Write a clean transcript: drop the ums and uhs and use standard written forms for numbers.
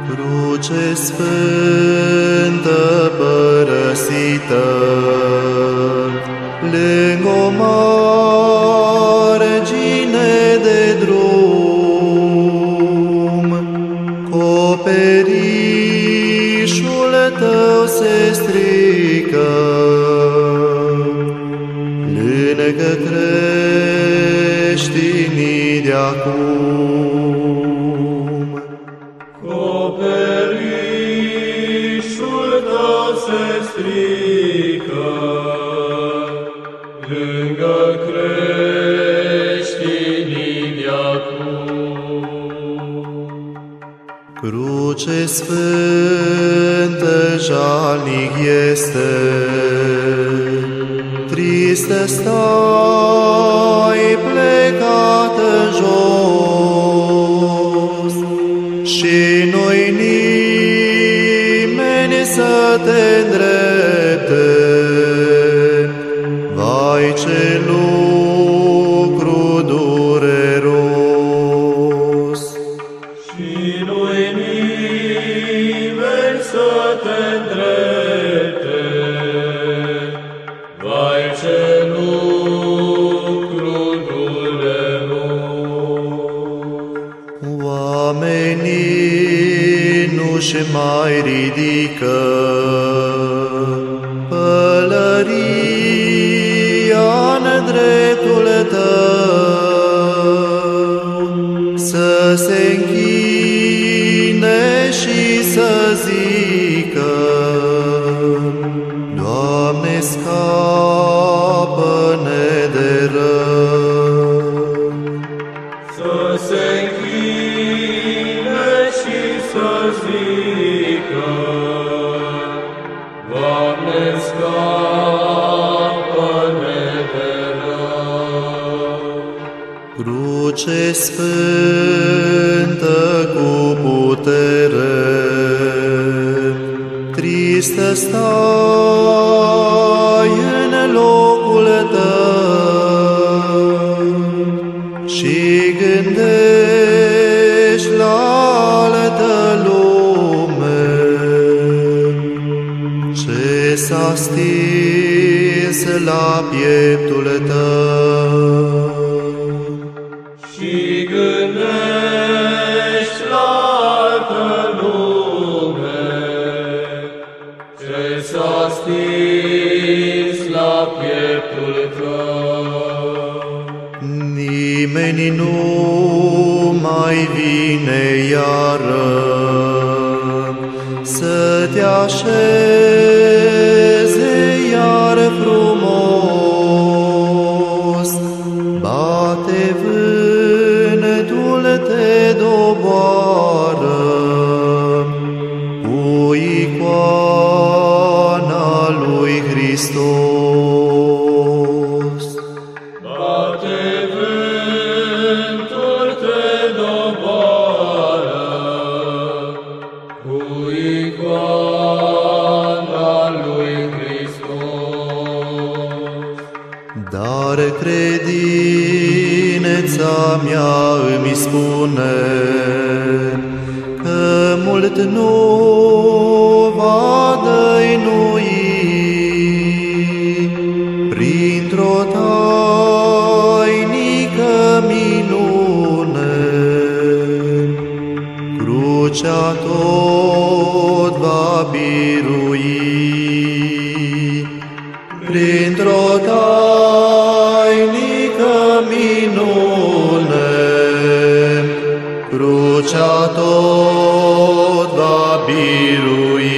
Cruce sfântă părăsită, lângă o margine de drum, coperișul tău se strică, lângă creștinii de acum. Coperișul tău se strică, lângă creștinii de acum. Cruce sfântă jalnic este, tristă stai plecată jos, și nu-i nimeni să te îndrepte. Vai, ce lucru dureros! Și nu-i nimeni să te îndrepte. Vai, ce lucru dureros! Oamenii nu-și mai ridică pălăria-n dreptul tău, să se închine și să zică: Doamne, scapă-ne de rău. Să se închine și să zică: Doamne, scapă-ne de rău. Cruce sfântă cu putere, tristă stai în locul tău și gândești la altă lume, ce s-a stins la pieptul tău. Și gândești la altă lume, ce s-a stins la pieptul tău. Nimeni nu mai vine iară să te așeze iar frumos. Bate vântul, te doboară cu icoana lui Hristos. Bate vântul, te doboară cu icoana lui Hristos. Dar credința mea îmi spune că mult nu va dăinui printr-o tainică minune. Crucea tot va birui printr-o tainică minune. Crucea tot va birui.